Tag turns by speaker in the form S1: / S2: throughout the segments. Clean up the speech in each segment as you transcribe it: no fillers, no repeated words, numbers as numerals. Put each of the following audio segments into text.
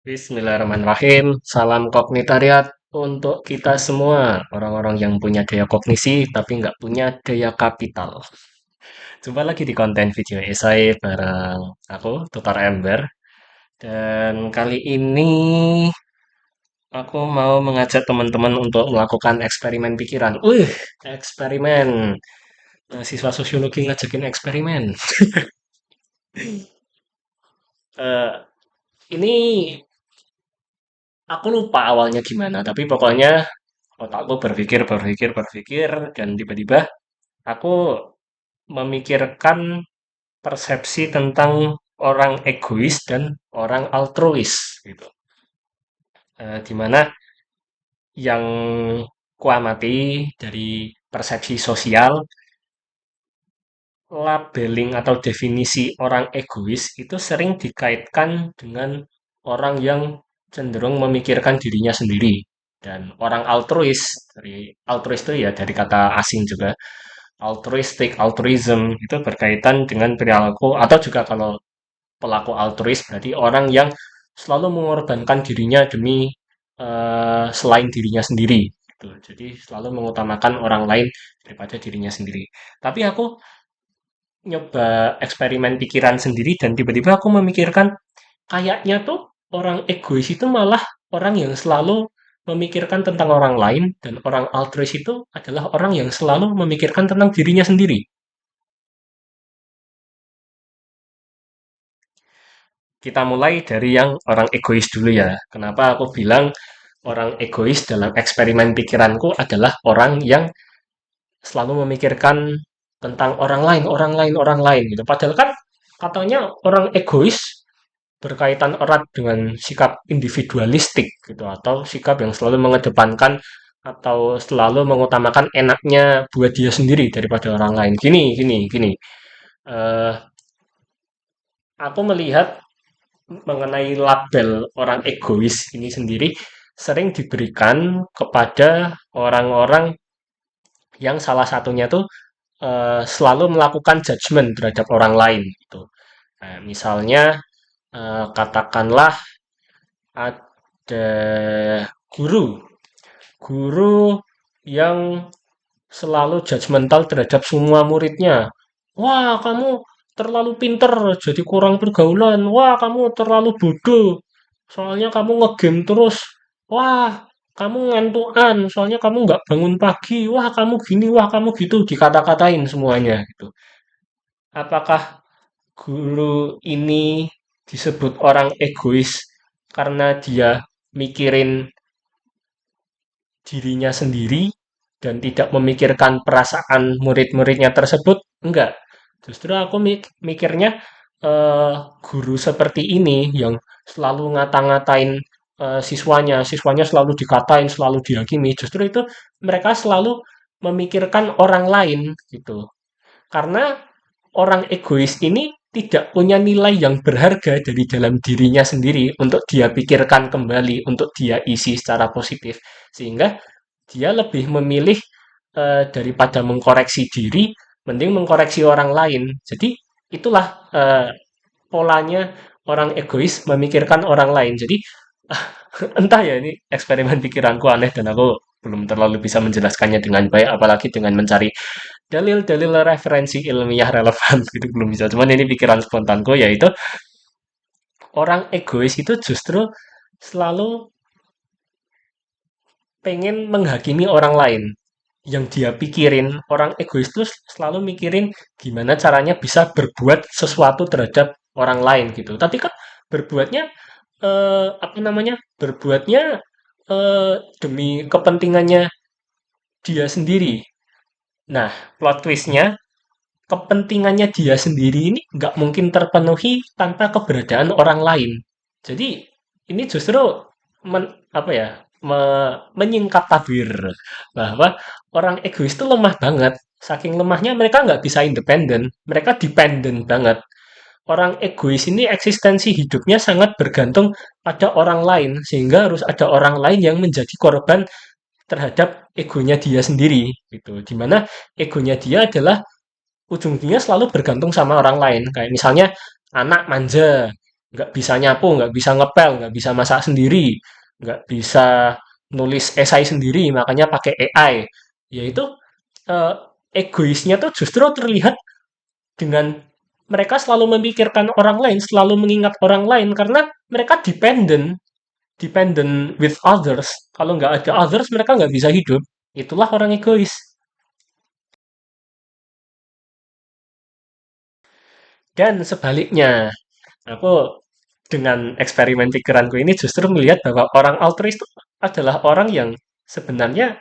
S1: Bismillahirrahmanirrahim. Salam kognitariat untuk kita semua, orang-orang yang punya daya kognisi tapi nggak punya daya kapital. Jumpa lagi di konten video esai bareng aku, Tutor Ember. Dan kali ini aku mau mengajak teman-teman untuk melakukan eksperimen pikiran. Eksperimen. Siswa sosiologi ngajakin eksperimen. Eh, ini aku lupa awalnya gimana, tapi pokoknya otakku berpikir, berpikir, berpikir, dan tiba-tiba aku memikirkan persepsi tentang orang egois dan orang altruis gitu. Di mana yang kuamati dari persepsi sosial, labeling atau definisi orang egois itu sering dikaitkan dengan orang yang cenderung memikirkan dirinya sendiri. Dan orang altruis, dari altruis itu ya dari kata asing juga, altruistic, altruism itu berkaitan dengan perilaku atau juga kalau pelaku altruis berarti orang yang selalu mengorbankan dirinya demi selain dirinya sendiri. Gitu. Jadi selalu mengutamakan orang lain daripada dirinya sendiri. Tapi aku nyoba eksperimen pikiran sendiri dan tiba-tiba aku memikirkan kayaknya tuh orang egois itu malah orang yang selalu memikirkan tentang orang lain dan orang altruis itu adalah orang yang selalu memikirkan tentang dirinya sendiri. Kita mulai dari yang orang egois dulu ya. Kenapa aku bilang orang egois dalam eksperimen pikiranku adalah orang yang selalu memikirkan tentang orang lain, orang lain, orang lain gitu. Padahal kan katanya orang egois berkaitan erat dengan sikap individualistik gitu atau sikap yang selalu mengedepankan atau selalu mengutamakan enaknya buat dia sendiri daripada orang lain. Gini, gini, gini. Eh, aku melihat mengenai label orang egois ini sendiri sering diberikan kepada orang-orang yang salah satunya tuh selalu melakukan judgement terhadap orang lain gitu. Nah, misalnya katakanlah ada guru, guru yang selalu judgmental terhadap semua muridnya. Wah, kamu terlalu pinter, jadi kurang pergaulan. Wah, kamu terlalu bodoh, soalnya kamu ngegame terus. Wah, kamu ngantukan, soalnya kamu nggak bangun pagi. Wah, kamu gini, wah, kamu gitu, dikata-katain semuanya gitu. Apakah guru ini disebut orang egois karena dia mikirin dirinya sendiri dan tidak memikirkan perasaan murid-muridnya tersebut? Enggak. Justru aku mikirnya guru seperti ini yang selalu ngata-ngatain siswanya, siswanya selalu dikatain, selalu dihakimi. Justru itu mereka selalu memikirkan orang lain gitu. Karena orang egois ini tidak punya nilai yang berharga dari dalam dirinya sendiri untuk dia pikirkan kembali, untuk dia isi secara positif. Sehingga dia lebih memilih daripada mengkoreksi diri, mending mengkoreksi orang lain. Jadi itulah polanya orang egois memikirkan orang lain. Jadi entah ya ini eksperimen pikiranku aneh dan aku belum terlalu bisa menjelaskannya dengan baik, apalagi dengan mencari dalil-dalil referensi ilmiah relevan gitu belum bisa. Cuman ini pikiran spontanku yaitu orang egois itu justru selalu pengen menghakimi orang lain. Yang dia pikirin, orang egois itu selalu mikirin gimana caranya bisa berbuat sesuatu terhadap orang lain gitu. Tapi kan berbuatnya apa namanya? Berbuatnya demi kepentingannya dia sendiri. Nah, plot twistnya kepentingannya dia sendiri ini nggak mungkin terpenuhi tanpa keberadaan orang lain. Jadi ini justru apa ya menyingkap tabir bahwa orang egois itu lemah banget. Saking lemahnya mereka nggak bisa independen, mereka dependen banget. Orang egois ini eksistensi hidupnya sangat bergantung pada orang lain, sehingga harus ada orang lain yang menjadi korban terhadap egonya dia sendiri. Gitu. Dimana egonya dia adalah ujung-ujungnya selalu bergantung sama orang lain. Kayak misalnya anak manja. nggak bisa nyapu, nggak bisa ngepel, nggak bisa masak sendiri, nggak bisa nulis esai sendiri, makanya pakai AI. Yaitu eh, egoisnya tuh justru terlihat dengan mereka selalu memikirkan orang lain, selalu mengingat orang lain karena mereka dependent, dependent with others. Kalau nggak ada others, mereka nggak bisa hidup. Itulah orang egois. Dan sebaliknya, aku dengan eksperimen pikiranku ini justru melihat bahwa orang altruis itu adalah orang yang sebenarnya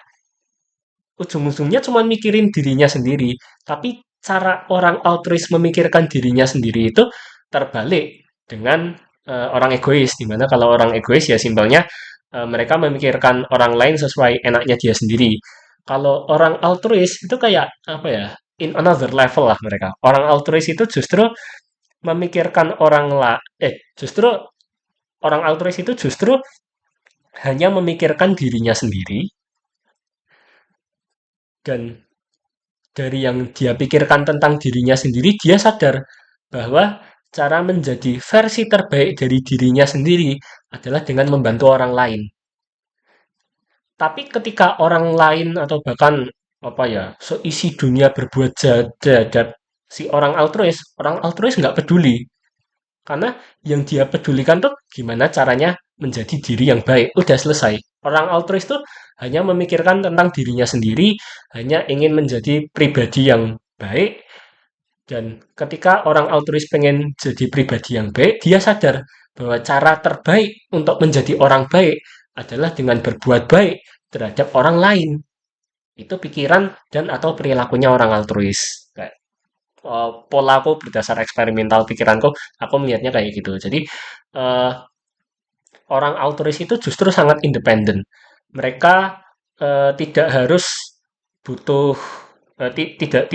S1: ujung-ujungnya cuma mikirin dirinya sendiri. Tapi cara orang altruis memikirkan dirinya sendiri itu terbalik dengan orang egois. Dimana kalau orang egois ya simpelnya mereka memikirkan orang lain sesuai enaknya dia sendiri. Kalau orang altruis itu kayak apa ya? In another level lah mereka. Orang altruis itu justru memikirkan justru orang altruis itu justru hanya memikirkan dirinya sendiri dan dari yang dia pikirkan tentang dirinya sendiri, dia sadar bahwa cara menjadi versi terbaik dari dirinya sendiri adalah dengan membantu orang lain. Tapi ketika orang lain atau bahkan apa ya, seisi dunia berbuat jahat si orang altruis nggak peduli. Karena yang dia pedulikan tuh gimana caranya menjadi diri yang baik. Udah selesai. Orang altruis tuh hanya memikirkan tentang dirinya sendiri, hanya ingin menjadi pribadi yang baik. Dan ketika orang altruis pengen jadi pribadi yang baik, dia sadar bahwa cara terbaik untuk menjadi orang baik adalah dengan berbuat baik terhadap orang lain. Itu pikiran dan atau perilakunya orang altruis. Kayak polaku berdasar eksperimental pikiranku, aku melihatnya kayak gitu. Jadi eh, orang altruis itu justru sangat independen. Mereka tidak harus butuh tidak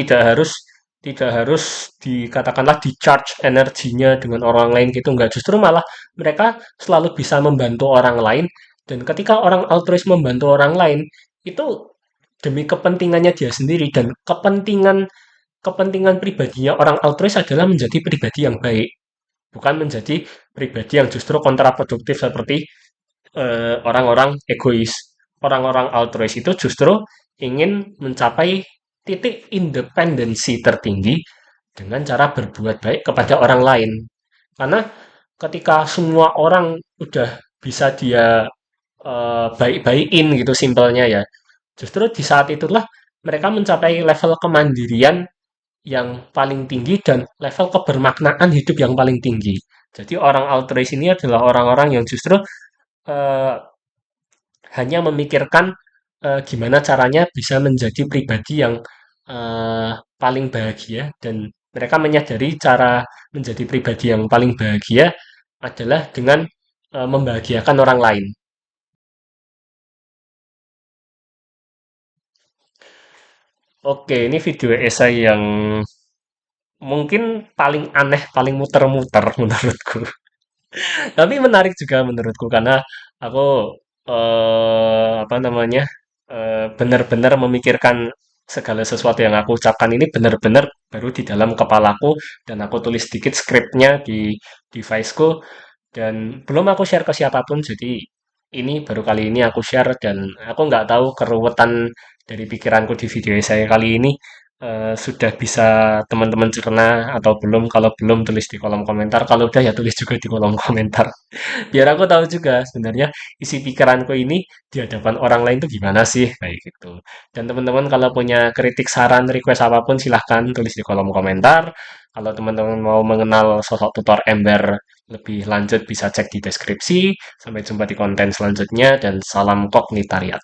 S1: harus dikatakanlah di charge energinya dengan orang lain gitu, enggak, justru malah mereka selalu bisa membantu orang lain. Dan ketika orang altruis membantu orang lain itu demi kepentingannya dia sendiri, dan kepentingan kepentingan pribadinya orang altruis adalah menjadi pribadi yang baik, bukan menjadi pribadi yang justru kontraproduktif seperti orang-orang egois. Orang-orang altruis itu justru ingin mencapai titik independensi tertinggi dengan cara berbuat baik kepada orang lain. Karena ketika semua orang udah bisa dia baik-baikin gitu simpelnya ya, justru di saat itulah mereka mencapai level kemandirian yang paling tinggi dan level kebermaknaan hidup yang paling tinggi. Jadi orang altruis ini adalah orang-orang yang justru eh, hanya memikirkan gimana caranya bisa menjadi pribadi yang paling bahagia, dan mereka menyadari cara menjadi pribadi yang paling bahagia adalah dengan membahagiakan orang lain. Oke, ini video esai yang mungkin paling aneh, paling muter-muter menurutku. Tapi menarik juga menurutku karena aku apa namanya benar-benar memikirkan segala sesuatu yang aku ucapkan ini benar-benar baru di dalam kepalaku, dan aku tulis sedikit skripnya di deviceku dan belum aku share ke siapapun. Jadi ini baru kali ini aku share, dan aku nggak tahu keruwetan dari pikiranku di video saya kali ini sudah bisa teman-teman cerna atau belum. Kalau belum, tulis di kolom komentar. Kalau udah ya tulis juga di kolom komentar. Biar aku tahu juga sebenarnya isi pikiranku ini di hadapan orang lain tuh gimana sih, kayak gitu. Dan teman-teman kalau punya kritik, saran, request apapun silahkan tulis di kolom komentar. Kalau teman-teman mau mengenal sosok tutor Ember lebih lanjut bisa cek di deskripsi. Sampai jumpa di konten selanjutnya dan salam kognitariat.